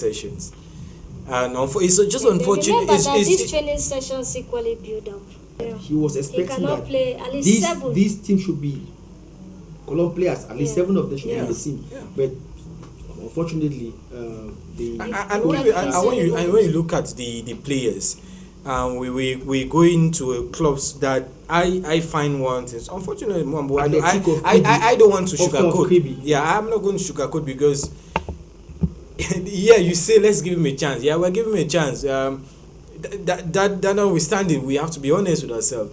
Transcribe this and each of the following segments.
sessions. And it's just unfortunate. Remember that these training sessions equally build up. He was He expecting cannot that play at least seven. this team should be column players, at least 7 of them should be in the team. But unfortunately, and when you look at the players, we go into clubs that I find one thing. Unfortunately, I don't want to sugarcoat. Yeah, I'm not going to sugarcoat because yeah, you say let's give him a chance. Yeah, we're giving him a chance. That notwithstanding, we have to be honest with ourselves.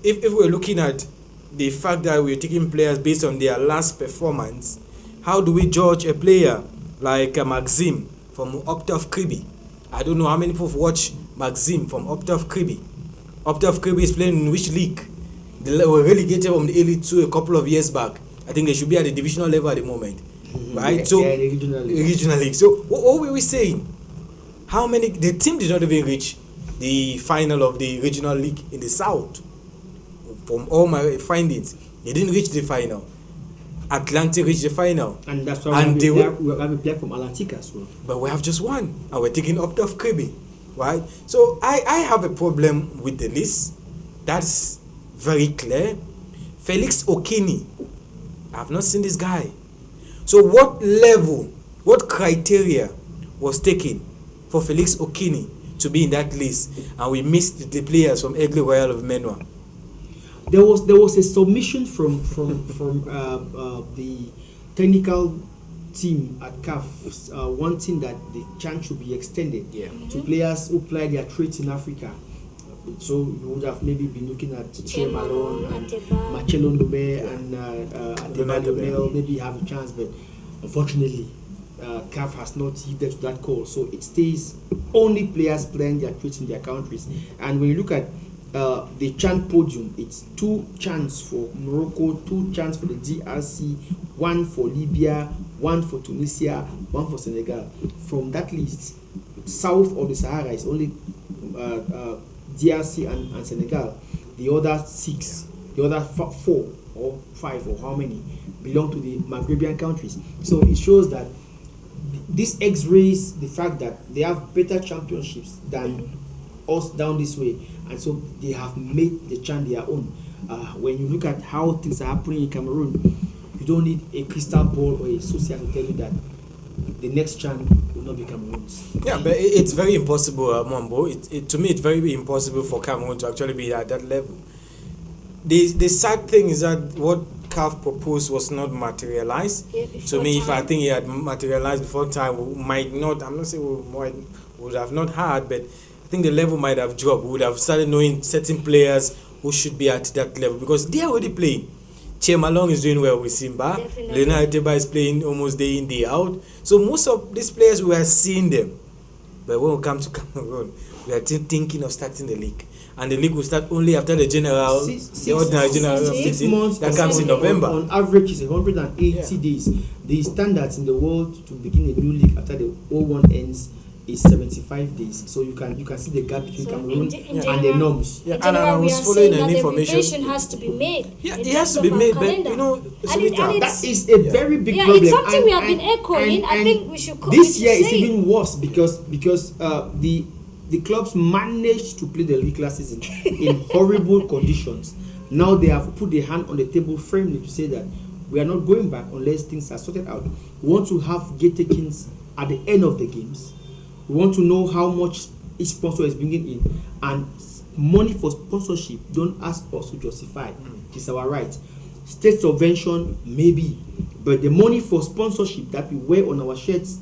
If we're looking at the fact that we're taking players based on their last performance, how do we judge a player like Maxim from Optov Kribi? I don't know how many people watch Maxim from Optov Kribi. Optov Kribi is playing in which league? They were relegated from the A-League 2 a couple of years back. I think they should be at the divisional level at the moment. Right? Yeah, So yeah, the regional league. So what were we saying? How many? The team did not even reach the final of the regional league in the south. From all my findings, they didn't reach the final. Atlantic reached the final, and that's why we have a player from Atlantic as well. but we have just one, and we're taking up of Kirby, right? So I have a problem with the list. That's very clear. Felix Okini, I've not seen this guy. So what level, what criteria was taken for Felix Okini to be in that list, and we missed the players from Aigle Royal of Menua? There was a submission from the technical team at CAF wanting that the chance should be extended to players who play their trades in Africa. So you would have maybe been looking at Che Malone and Marcelo Ndobe and Ateba Lionel, maybe have a chance, but unfortunately CAF has not heeded to that call. So it stays only players playing their trades in their countries. And when you look at the CHAN podium, it's 2 chants for Morocco, 2 chants for the DRC, 1 for Libya, 1 for Tunisia, 1 for Senegal. From that list, south of the Sahara is only DRC and Senegal. The other 6, the other 4 or 5 or how many belong to the Maghrebian countries. So it shows that this X-rays the fact that they have better championships than us down this way, and so they have made the CHAN their own. When you look at how things are happening in Cameroon, you don't need a crystal ball or a social to tell you that the next CHAN will not be Cameroon's. Yeah, but it's very impossible, Mambo. To me, it's very impossible for Cameroon to actually be at that level. The sad thing is that what CAF proposed was not materialized. To me, if I think it had materialized before time, we might not, I'm not saying we would have not had, but I think the level might have dropped. We would have started knowing certain players who should be at that level because they are already playing. Che Malong is doing well with Simba. Leonard Ateba is playing almost day in, day out. So most of these players, we are seeing them. But when we come to Cameroon, we are thinking of starting the league. And the league will start only after the ordinary general months that comes in November. On average, it's 180 days. The standards in the world to begin a new league after the old one ends is 75 days. So you can see the gap between Cameroon and the norms. Yeah, and I was following an information. Revision has to be made. Yeah, it has to be made, but you know, that is a very big problem. It's something we have been echoing. I think we should. This year is even worse because the clubs managed to play the league last season in horrible conditions. Now they have put their hand on the table firmly to say that we are not going back unless things are sorted out. We want to have gate takings at the end of the games. We want to know how much each sponsor is bringing in, and money for sponsorship. Don't ask us to justify. It is our right. State subvention maybe, but the money for sponsorship that we wear on our shirts,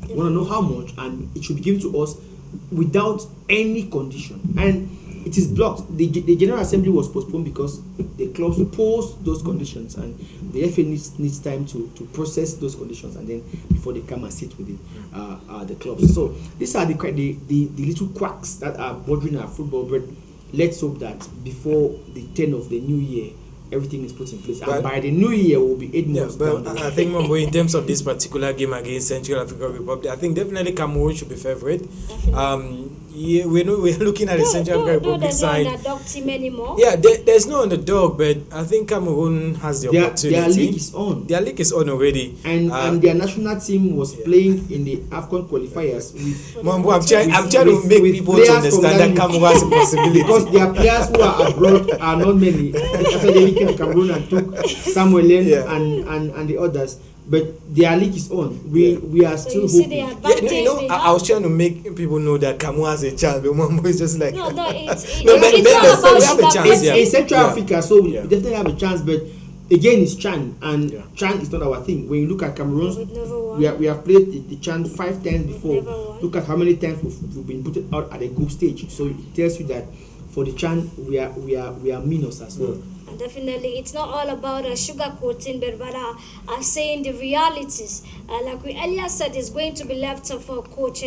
we want to know how much, and it should be given to us without any condition. And it is blocked. The General Assembly was postponed because the clubs posed those conditions, and the FA needs time to process those conditions, and then before they come and sit with the clubs. So these are the little quacks that are bothering our football. But let's hope that before the 10th of the new year, everything is put in place. But And by the new year, we'll be 8 yeah, months down but the I line. think Mambo, in terms of this particular game against Central African Republic, I think definitely Cameroon should be favorite. Yeah, we're looking at the Central African Republic there's no side. underdog team anymore. Yeah, there's no underdog, but I think Cameroon has the opportunity. Their league is on. Their league is on already. And their national team was playing in the AFCON qualifiers with Mambo, I'm trying to make with people to players from understand that Cameroon has a possibility. because their players who are abroad are not many. After they came to Cameroon and took Samuel Len and the others. But their league is on. We are So still you see hoping. the Yeah, advantage you know, they I have. was trying to make people know that Cameroon has a chance, but Mambo is just like No, it's No, but it's then not there's- about we have a sugar chance, coating. yeah. In Central Yeah. Africa, so we Yeah. definitely have a chance. But again, it's Chan, and Yeah. Chan is not our thing. When you look at Cameroon, We've never won. we have played the Chan 5 times before. never won. Look at how many times we've been put out at the group stage. So it tells you that for the Chan, we are minus as well. And definitely, it's not all about sugar coating, but rather saying the realities. Like we earlier said, it's going to be left for Coach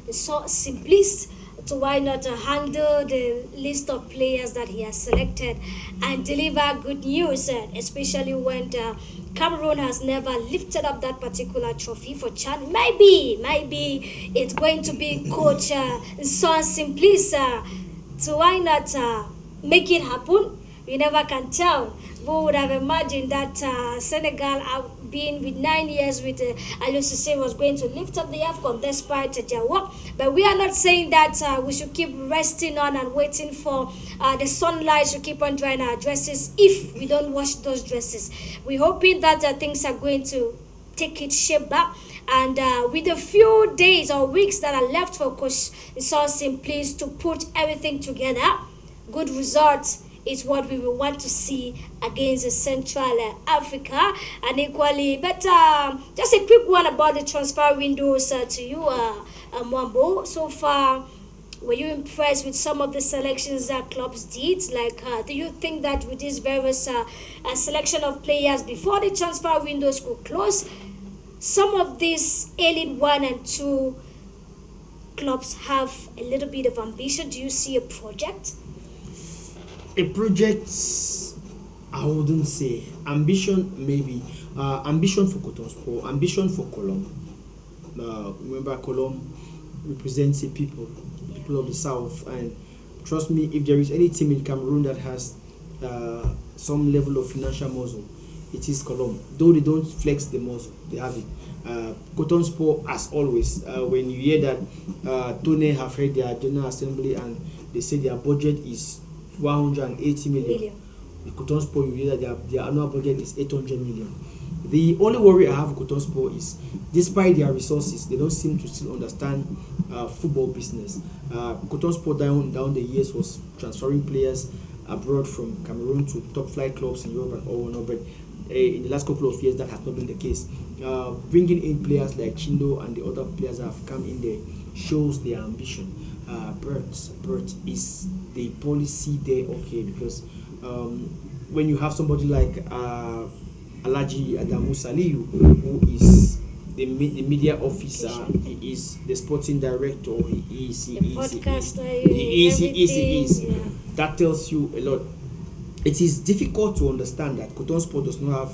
Simplice to why not handle the list of players that he has selected and deliver good news, especially when Cameroon has never lifted up that particular trophy for Chan. Maybe it's going to be Coach Son Simplice to why not make it happen. You never can tell. Who would have imagined that Senegal, being with 9 years with Aliou Cissé, was going to lift up the AFCON despite their work? But we are not saying that we should keep resting on and waiting for the sunlight to keep on drying our dresses if we don't wash those dresses. We're hoping that things are going to take its shape back. And with a few days or weeks that are left for Coach Simplice to put everything together, good results is what we will want to see against Central Africa and equally. But just a quick one about the transfer windows to you, Mwambo. So far, were you impressed with some of the selections that clubs did? Like, do you think that with this various selection of players before the transfer windows could close, some of these Elite 1 and 2 clubs have a little bit of ambition? Do you see a project? A project, I wouldn't say. Ambition, maybe. Ambition for Cotonsport, ambition for Colombe. Remember, Colombe represents the people of the south. And trust me, if there is any team in Cameroon that has some level of financial muscle, it is Colombe. Though they don't flex the muscle, they have it. Cotonsport, as always, when you hear that Tone have heard their General Assembly and they say their budget is 180 million. The Cotonsport, you hear that their annual budget is 800 million. The only worry I have with Cotonsport is, despite their resources, they don't seem to still understand football business. Cotonsport down the years was transferring players abroad from Cameroon to top flight clubs in Europe and all whatnot, but in the last couple of years that has not been the case. Bringing in players like Chindo and the other players that have come in there shows their ambition. Bert, is the policy there okay? Because when you have somebody like Alhaji Adamu Saliu, who is the media officer, he is the sporting director, he is. Yeah. That tells you a lot. It is difficult to understand that Cotonsport does not have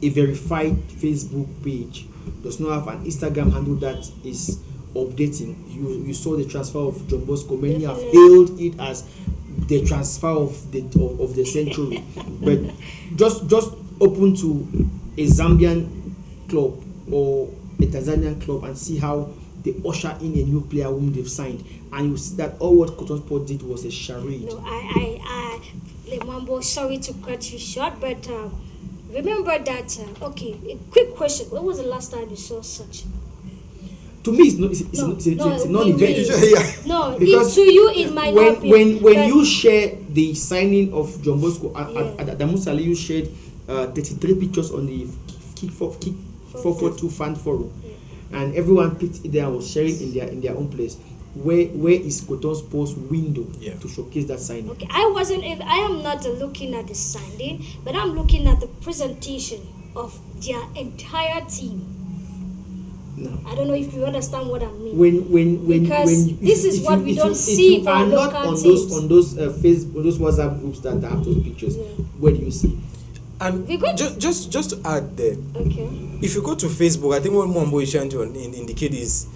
a verified Facebook page, does not have an Instagram handle that is updating. You saw the transfer of John Bosco. Many have hailed it as the transfer of the century. But just open to a Zambian club or a Tanzanian club and see how they usher in a new player whom they've signed, and you see that all what Cotonsport did was a charade. No, Lemambo, sorry to cut you short, but remember that. Okay, a quick question: when was the last time you saw such? To me, it's not event. No, because to you it might not be. When you share the signing of John Bosco, Adamu Saliu shared 33 pictures on the Kick 442 fan forum, and everyone picked it there and was sharing in their own place. Where is Cotonsport's window to showcase that signing? Okay, I am not looking at the signing, but I'm looking at the presentation of their entire team. No. I don't know if you understand what I mean. When this is what we don't see if you are not on those Facebook, those WhatsApp groups that have those pictures, where do you see? And just to add there, okay, if you go to Facebook, I think what Mwambo is trying to indicate is,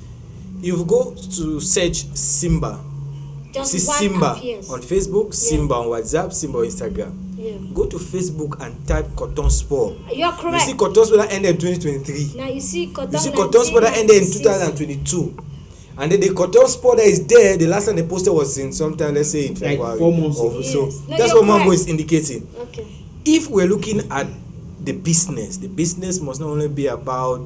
you go to search Simba, just see one Simba appears. on Facebook, Simba on WhatsApp, Simba on Instagram. Yeah. Go to Facebook and type Cotton Sport. You're correct. You see Cotton Sport that ended in 2023. Now you see Cotton. You see Cotton Sport that ended in 2022. And then the Cotton Sport that is there, the last time they posted was in sometime, let's say in February. Like 4 months or ago. so. Yes. No, That's you're what Mambo correct. is indicating. Okay. If we're looking at the business must not only be about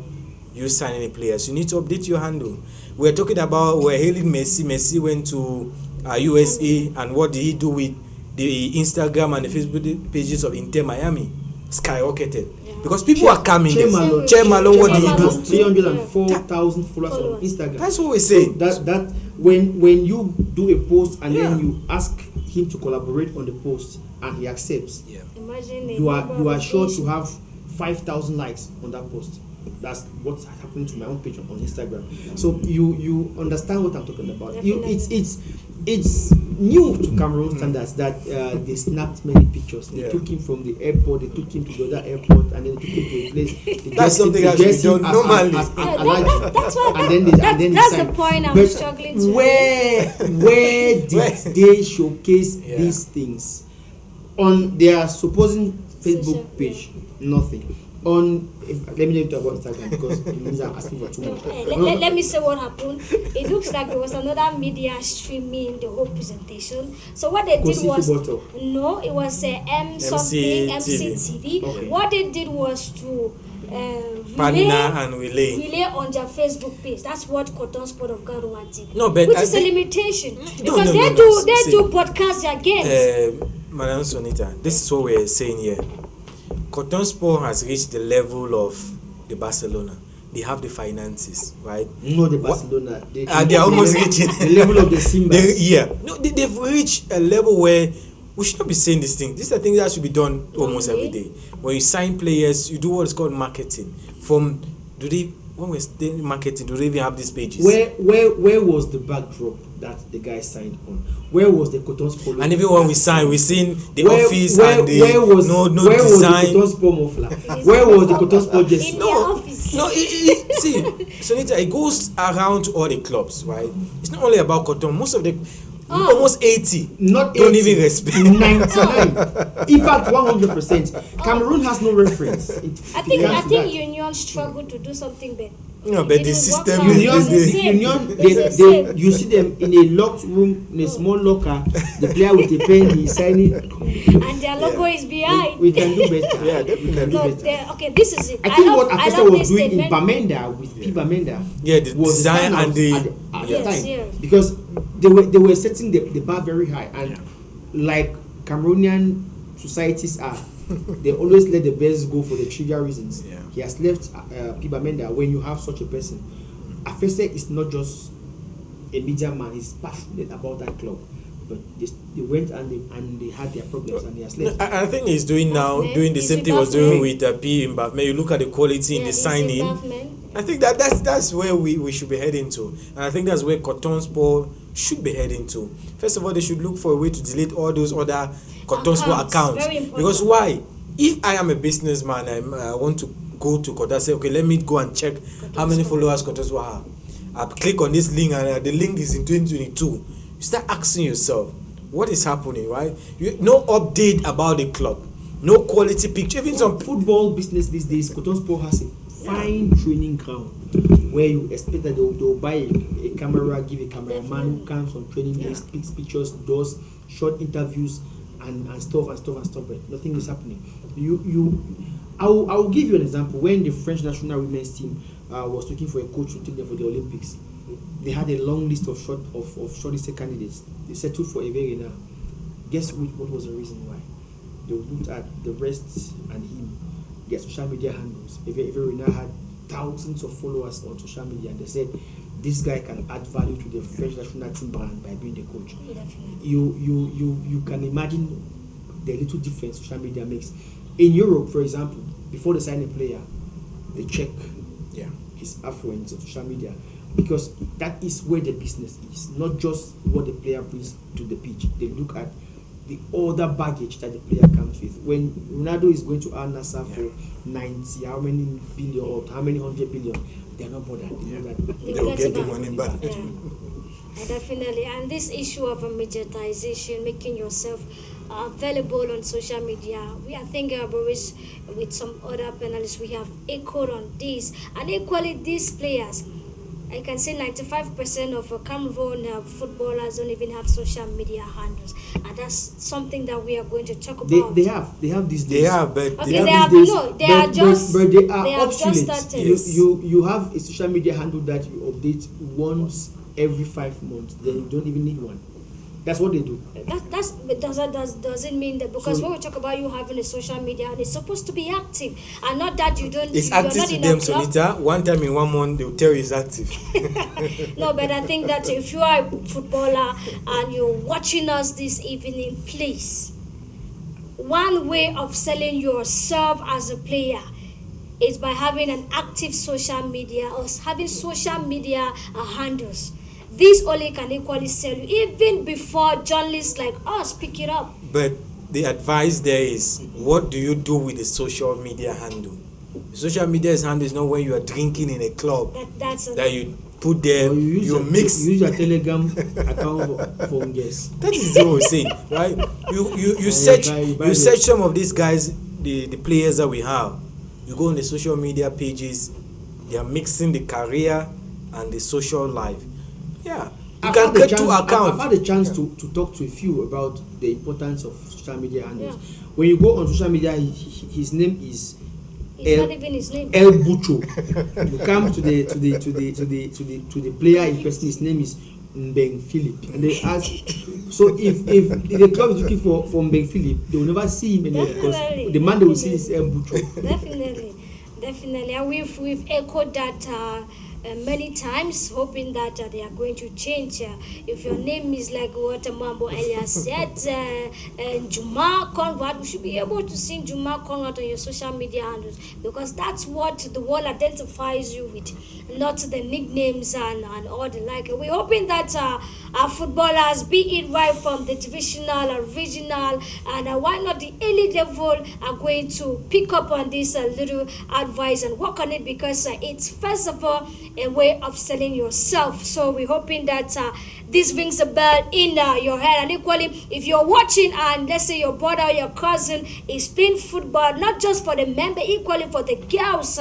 you signing the players. You need to update your handle. We're talking about, we're hailing Messi. Messi went to USA, and what did he do with the Instagram and the Facebook pages of Inter Miami? Skyrocketed. Because people are coming. Che Malone, what did he do? 304,000 followers on Instagram. That's what we're saying. So that when you do a post and then you ask him to collaborate on the post and he accepts, Imagine you are sure to have 5,000 likes on that post. That's what's happening to my own page on Instagram. So you understand what I'm talking about. It's new to Cameroon standards that they snapped many pictures. They took him from the airport, they took him to the other airport, and then they took him to a place. That's something that should be done normally. That's the point I'm struggling to. Where did they showcase these things? On their supposing Facebook page, nothing. Let me talk about Instagram because it means I'm asking for too much. Let me say what happened. It looks like there was another media streaming the whole presentation. So what they did was it was MCTV. Okay. What they did was to relay on their Facebook page. That's what Cotton Sport of Garoua did. No, but which is a limitation because they do podcast their games. Madam Sonita, this is what we're saying here. Cotton Sport has reached the level of the Barcelona. They have the finances, right? No, the Barcelona. They are almost reaching the level of the Simba. They've reached a level where we should not be saying this thing. These are things that should be done almost every day. When you sign players, you do what is called marketing. When we're doing marketing, do they even have these pages? Where was the backdrop that the guy signed on? Where was the Cotton Sport? And even when we signed, we seen the office and the where was design. Was the Cotton Sport muffler? Where was the Cotton Sport jersey? See, Sonita, it goes around all the clubs, right? It's not only about Cotton. Most of the almost 80 don't even respect 99. In fact, 100%. Cameroon has no reference. I think Union struggled to do something better. No, but the system Union, you see them in a locked room, in a small locker, the player with a pen, he's signing. And their logo is behind. We can do better. Yeah, definitely. Okay, this is it. I think what Afesa was doing in Bamenda with P. Bamenda the was design and the time. Because they were setting the bar very high. And like Cameroonian societies are, they always let the best go for the trivial reasons. He has left P. Bamenda. When you have such a person, Afesa is not just a media man, he's passionate about that club. But they went and they had their problems and he has left. I think he's doing the same thing he was doing with P. Mbafme. You look at the quality in the signing. I think that's where we should be heading to. And I think that's where Cotton Sport should be heading to. First of all, they should look for a way to delete all those other Cotton Sport accounts. Because why? If I am a businessman, I want to go to Cotton, say, okay, let me go and check how many followers Cotton Sport have. I click on this link and the link is in 2022. You start asking yourself, what is happening, right? No update about the club, no quality picture. Even some football business these days, Cotton Sport has a fine training ground where you expect that they'll buy a camera, give a cameraman who comes on training days, takes pictures, does short interviews and stuff, but nothing is happening. I will give you an example. When the French national women's team was looking for a coach to take them for the Olympics, they had a long list of shortlisted candidates. They settled for Hervé Renard. Guess what was the reason why? They looked at the rest and him, their social media handles. Hervé Renard had thousands of followers on social media, and they said this guy can add value to the French national team brand by being the coach. You can imagine the little difference social media makes. In Europe, for example, before they sign a player, they check his affluence on social media, because that is where the business is, not just what the player brings to the pitch. They look at the other baggage that the player comes with. When Ronaldo is going to Al Nassr for 90, how many billion or how many 100 billion, they are not bothered. They know that they will get the money back. Yeah. Definitely. And this issue of mediatization, making yourself available on social media, we I think Boris, with some other panelists, we have echoed on this. And equally, these players, I can say 95% of Cameroon footballers don't even have social media handles, and that's something that we are going to talk about. They have these days. They have, but okay, they have no, they are just but they are just obsolete. started. You have a social media handle that you update once every 5 months, then you don't even need one. That's what they do. Doesn't mean that, because So- when we talk about you having a social media, and it's supposed to be active, and not that you don't. it's you're active not to in them, a club. Sonita. One time in 1 month, they'll tell you it's active. No, but I think that if you are a footballer and you're watching us this evening, please, one way of selling yourself as a player is by having an active social media or having social media handles. This only can equally sell you, even before journalists like us pick it up. But the advice there is, what do you do with the social media handle? The social media handle is not when you are drinking in a club That's that you put there, Or you mix. use your Telegram account for guests. That is what we're saying, right? You search some of these guys, the players that we have. You go on the social media pages, they are mixing the career and the social life. Yeah, you can get two accounts. I've had a chance to talk to a few about the importance of social media handles. Yeah. When you go on social media, his name is It's not even his name. El Bucho. You come to the player in person. His name is Mbeng Philip, and they ask. So if the club is looking for Mbeng Philip, they will never see him anymore, because Definitely, the man they will see is El Bucho. Definitely, and we've echoed that many times, hoping that they are going to change. If your name is like what Mambo Elias said, Juma Conrad, we should be able to see Juma Conrad on your social media handles, because that's what the world identifies you with, not the nicknames and all the like. We're hoping that our footballers, be it right from the divisional or regional, and why not the elite level, are going to pick up on this little advice and work on it, because it's first of all a way of selling yourself. So we're hoping that this rings a bell in your head. And equally, if you're watching and let's say your brother or your cousin is playing football, not just for the men, but equally for the girls,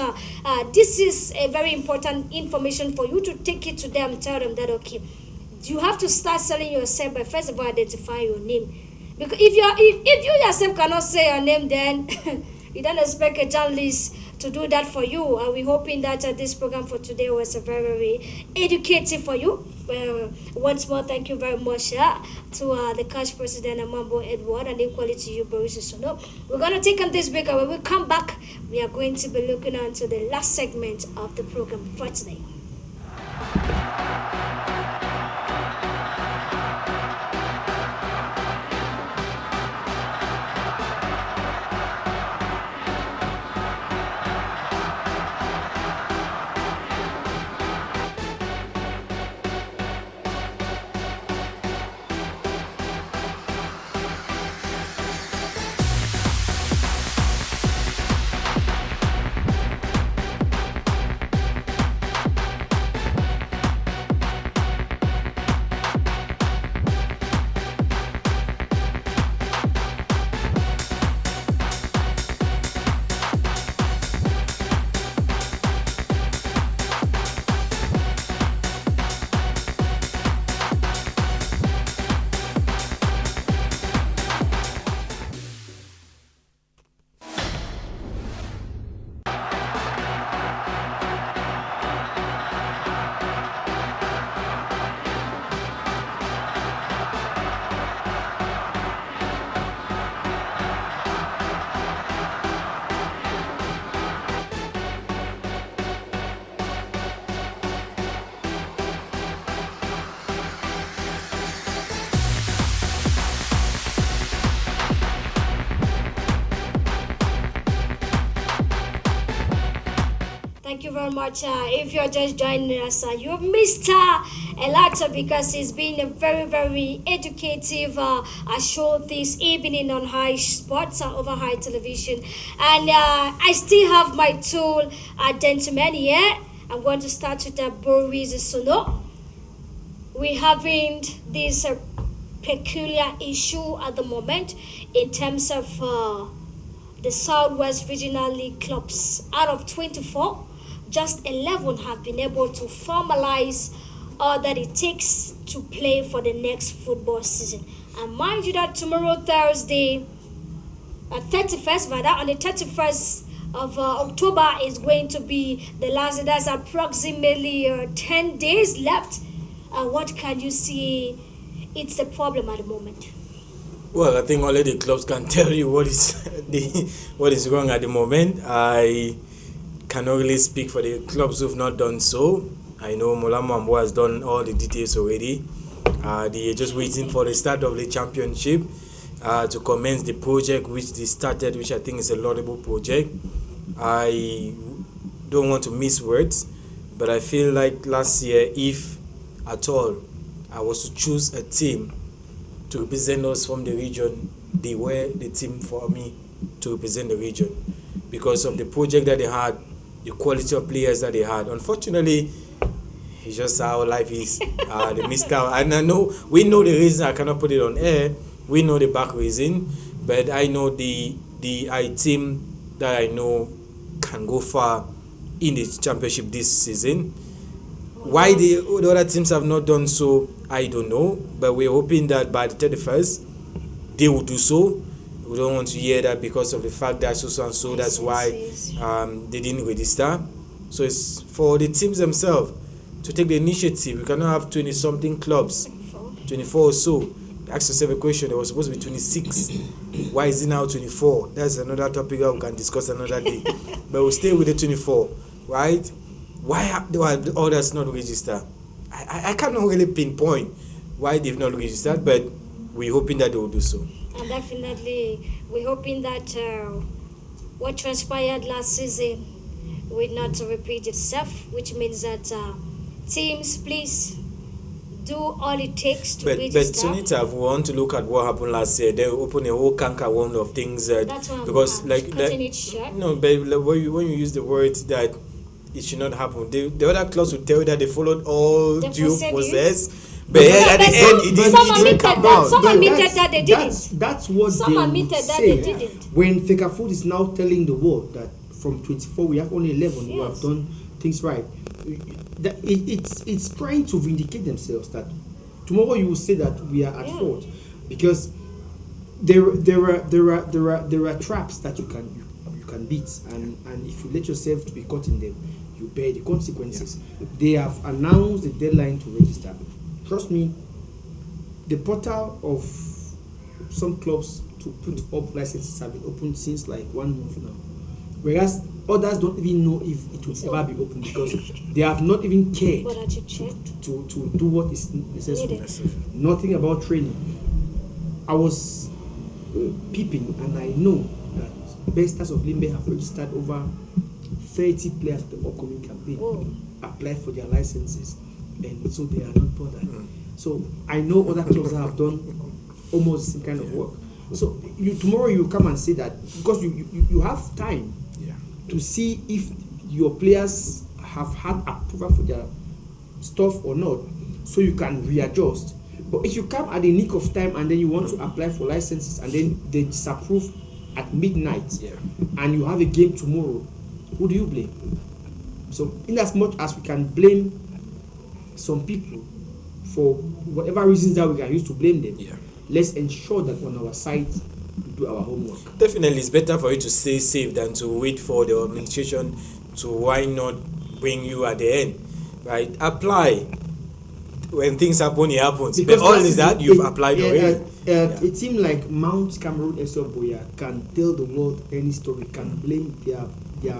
this is a very important information for you to take it to them. Tell them that, okay, you have to start selling yourself by first of all identifying your name. Because if you yourself cannot say your name, then you don't expect a journalist to do that for you. And we're hoping that this program for today was very, very educative for you. Once more, thank you very much to the CAS president, Mambo Edward, and equally to you, Boris Sono. We're going to take on this break, and when we come back, we are going to be looking into the last segment of the program for today. Thank you very much. If you're just joining us, you missed a lot because it's been a very, very educative show this evening on High Sports over High Television. And I still have my two gentlemen here. I'm going to start with Boris Sono. We're having this peculiar issue at the moment in terms of the Southwest Regional League clubs. Out of 24, just 11 have been able to formalize all that it takes to play for the next football season. And mind you that tomorrow, Thursday, 31st, rather, on the 31st of October is going to be the last. There's approximately 10 days left. What can you see? It's the problem at the moment. Well, I think only the clubs can tell you what is wrong at the moment. I cannot really speak for the clubs who've not done so. I know Molamo Ambo has done all the details already. They are just waiting for the start of the championship to commence the project which they started, which I think is a laudable project. I don't want to miss words, but I feel like last year, if at all I was to choose a team to represent us from the region, they were the team for me to represent the region because of the project that they had, the quality of players that they had. Unfortunately, it's just how life is. They missed out. And I know, we know the reason. I cannot put it on air. We know the back reason. But I know the team that I know can go far in the championship this season. Why the other teams have not done so, I don't know. But we're hoping that by the 31st, they will do so. We don't want to hear that because of the fact that so and so, that's why they didn't register. So it's for the teams themselves to take the initiative. We cannot have 20-something clubs, 24 or so. Ask yourself a question. There was supposed to be 26. Why is it now 24? That's another topic that we can discuss another day. But we'll stay with the 24, right? Why are the others not registered? I cannot really pinpoint why they've not registered, but we're hoping that they will do so. And definitely, we're hoping that what transpired last season will not repeat itself, which means that teams, please do all it takes to register. But Sunita, if we want to look at what happened last year, they opened a whole canker one of things. That's why because cutting it short. No, but when you use the word that it should not happen, the other clubs will tell you that they followed all due process. But at the end, it didn't come out. Some admitted that they didn't. That's what some they admitted would that say. they didn't. When Fekafood is now telling the world that from 24 we have only 11 who have done things right, that it's trying to vindicate themselves that tomorrow you will say that we are at fault because there are traps that you can beat, and if you let yourself to be caught in them, you bear the consequences. They have announced the deadline to register. Trust me, the portal of some clubs to put up licenses have been open since like 1 month now, whereas others don't even know if it will ever be open because they have not even cared to do what is necessary. Nothing about training. I was peeping and I know that Best Stars of Limbe have registered over 30 players at the upcoming campaign, applied for their licenses, and so they are not bothered. So I know other clubs that have done almost the same kind of work. So tomorrow you come and say that because you have time to see if your players have had approval for their stuff or not, so you can readjust. But if you come at the nick of time and then you want to apply for licenses and then they disapprove at midnight and you have a game tomorrow, who do you blame? So in as much as we can blame some people for whatever reasons that we can use to blame them, let's ensure that on our side we do our homework. Definitely, it's better for you to stay safe than to wait for the administration to why not bring you at the end, right? Apply. When things happen, it happens. Because but all is that you've applied already. A team like Mount Cameroon FC Boya can tell the world any story, can blame their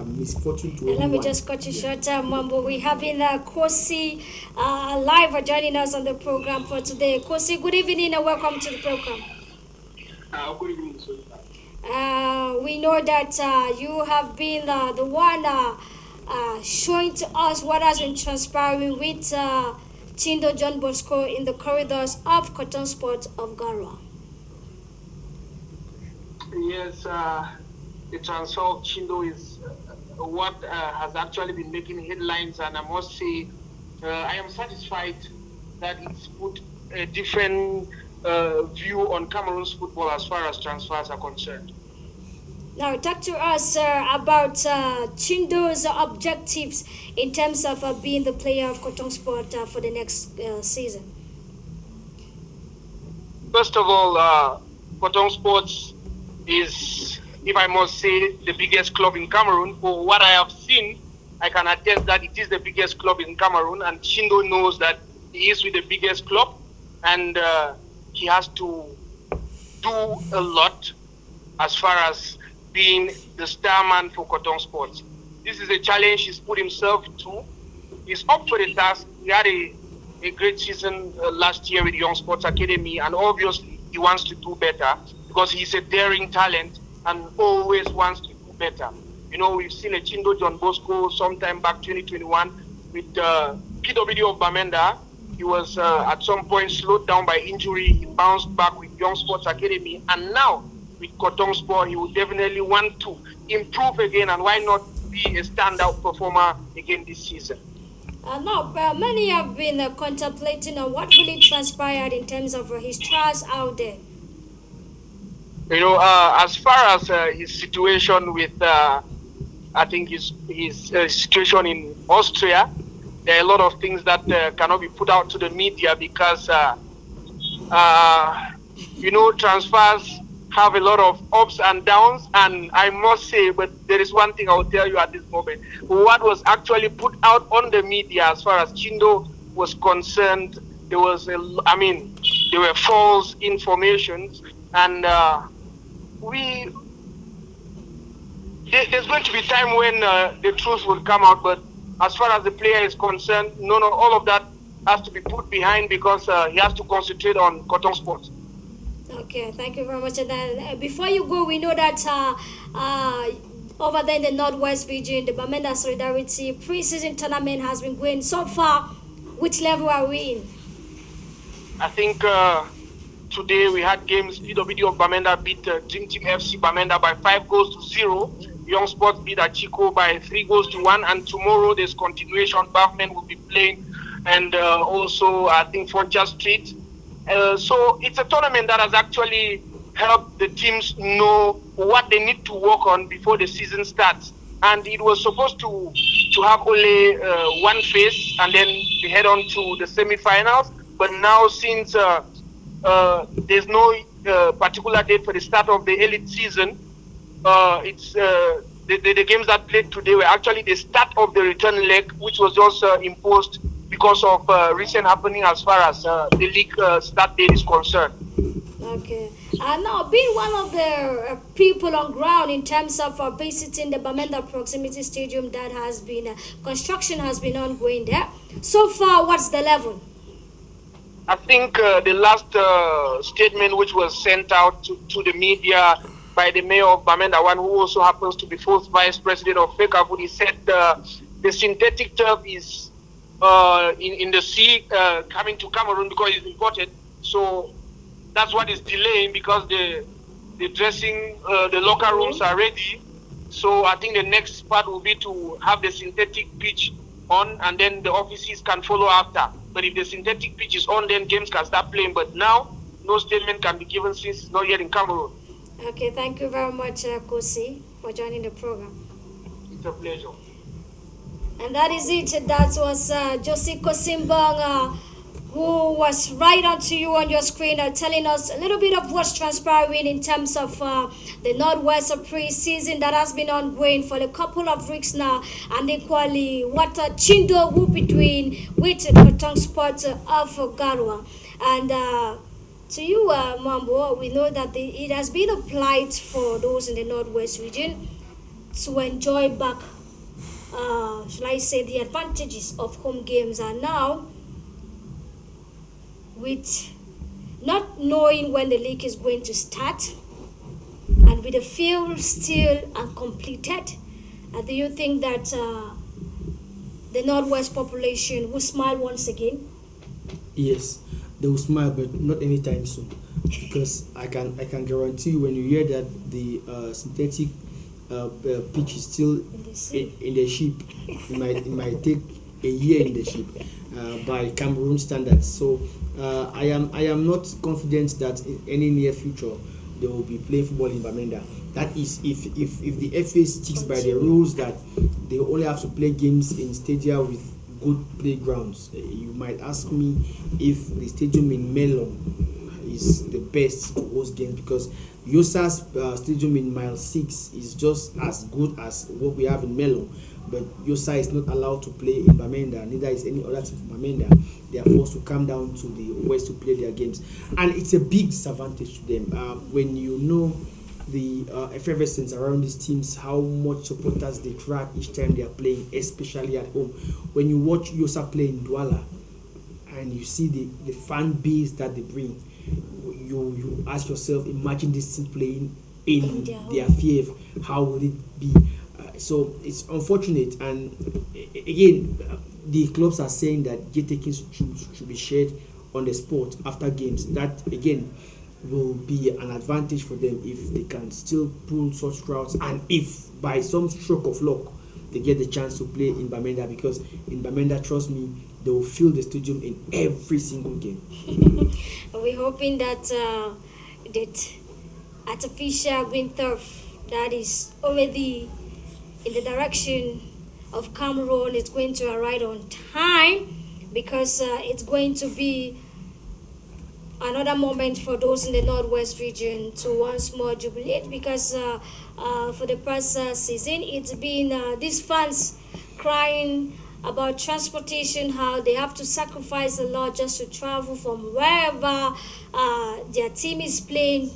misfortune to anyone. Let me just cut you short, Mambo. We have been Kosi live joining us on the program for today. Kosi, good evening and welcome to the program. Good evening, sir. We know that you have been the one showing to us what has been transpiring with Chindo John Bosco in the corridors of Cotton Sport of Garwa. Yes, the transfer of Chindo is what has actually been making headlines, and I must say I am satisfied that it's put a different view on Cameroon's football as far as transfers are concerned. Now, talk to us, sir, about Chindo's objectives in terms of being the player of Cotton Sport for the next season. First of all, Cotton Sports is, if I must say, the biggest club in Cameroon. For what I have seen, I can attest that it is the biggest club in Cameroon, and Chindo knows that he is with the biggest club, and he has to do a lot as far as being the star man for Cotton Sports. This is a challenge he's put himself to. He's up for the task. He had a great season last year with Young Sports Academy, and obviously he wants to do better because he's a daring talent and always wants to do better. You know, we've seen a Chindo John Bosco sometime back 2021 with PWD of Bamenda. He was at some point slowed down by injury. He bounced back with Young Sports Academy, and now with Cotton Sport, he will definitely want to improve again, and why not be a standout performer again this season. Now, many have been contemplating on what really transpired in terms of his trials out there. You know, as far as his situation with, I think his situation in Austria, there are a lot of things that cannot be put out to the media because, you know, transfers have a lot of ups and downs, and I must say, but there is one thing I will tell you at this moment. What was actually put out on the media as far as Chindo was concerned, there was, there were false informations, and there's going to be time when the truth will come out, but as far as the player is concerned, all of that has to be put behind because he has to concentrate on Cotton Sports. Okay, thank you very much. And then before you go, we know that over there in the Northwest region, the Bamenda Solidarity pre-season tournament has been going so far. Which level are we in? I think today we had games. PWD of Bamenda beat Dream Team FC Bamenda by 5-0. Young Sports beat Achiko by 3-1. And tomorrow there's continuation. Bavman will be playing, and also I think Forja Street. So it's a tournament that has actually helped the teams know what they need to work on before the season starts. And it was supposed to have only one phase, and then they head on to the semi-finals. But now, since there's no particular date for the start of the elite season, it's the games that played today were actually the start of the return leg, which was also imposed because of recent happening as far as the league start date is concerned. Okay. Now, being one of the people on ground in terms of visiting the Bamenda Proximity Stadium that has been, construction has been ongoing there. So far, what's the level? I think the last statement which was sent out to the media by the mayor of Bamenda, one who also happens to be fourth vice president of FECAFOOT, he said the synthetic turf is in the sea coming to Cameroon because it's imported. So that's what is delaying, because the dressing, the locker rooms are ready. So I think the next part will be to have the synthetic pitch on, and then the offices can follow after. But if the synthetic pitch is on, then games can start playing. But now, no statement can be given since it's not yet in Cameroon. Okay, thank you very much, Kosi, for joining the program. It's a pleasure. And that is it. That was Josie Kosimbang, who was right on to you on your screen, telling us a little bit of what's transpiring in terms of the Northwest pre-season that has been ongoing for a couple of weeks now, and equally what Chindo will be doing with the Cotton Sport of Garwa. And to you, Mambo, we know that it has been a plight for those in the Northwest region to enjoy back, shall I say, the advantages of home games. And now, with not knowing when the league is going to start, and with the field still uncompleted, do you think that the Northwest population will smile once again? Yes, they will smile, but not anytime soon, because I can guarantee you, when you hear that the synthetic pitch is still in the ship, it might take a year in the ship by Cameroon standards. So I am not confident that in any near future they will be playing football in Bamenda. That is, if the FA sticks by the rules that they only have to play games in stadia with good playgrounds. You might ask me if the stadium in Melon is the best to host games, because Yosa's stadium in Mile 6 is just as good as what we have in Melon. But Yosa is not allowed to play in Bamenda, neither is any other team from Bamenda. They are forced to come down to the west to play their games. And it's a big disadvantage to them. When you know the effervescence around these teams, how much supporters they track each time they are playing, especially at home. When you watch Yosa play in Douala and you see the fan base that they bring, you ask yourself, imagine this team playing in their fief, how would it be? So it's unfortunate, and again, the clubs are saying that gate takings should be shared on the spot after games. That again will be an advantage for them if they can still pull such crowds, and if by some stroke of luck they get the chance to play in Bamenda, because in Bamenda, trust me, they will fill the stadium in every single game. We're hoping that that artificial green turf that is already in the direction of Cameroon is going to arrive on time, because it's going to be another moment for those in the Northwest region to once more jubilate, because for the past season it's been these fans crying about transportation, how they have to sacrifice a lot just to travel from wherever their team is playing.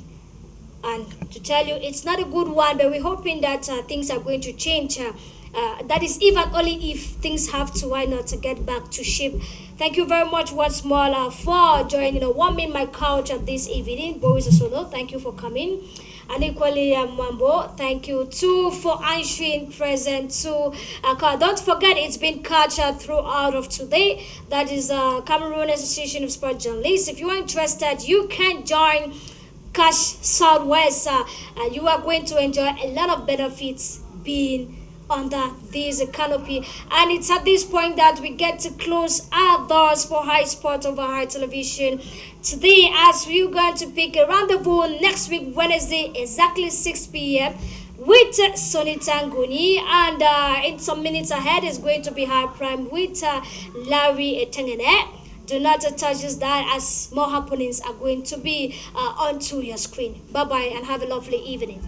And to tell you, it's not a good one, but we're hoping that things are going to change. That is even only if things have to, why not, to get back to shape. Thank you very much once more for joining Warming My Couch this evening. Boris Osono, thank you for coming. And equally, Mwambo, thank you too for answering present too. Don't forget, it's been captured throughout of today. That is Cameroon Association of Sport Journalists. If you are interested, you can join Cash Southwest, and you are going to enjoy a lot of benefits being under this canopy. And it's at this point that we get to close our doors for High Sport over High Television today, as we're going to pick a rendezvous next week, Wednesday, exactly 6 p.m. with Sonny Tanguni, and in some minutes ahead is going to be High Prime with Larry Etengene. Do not touch this dial, as more happenings are going to be onto your screen. Bye-bye and have a lovely evening.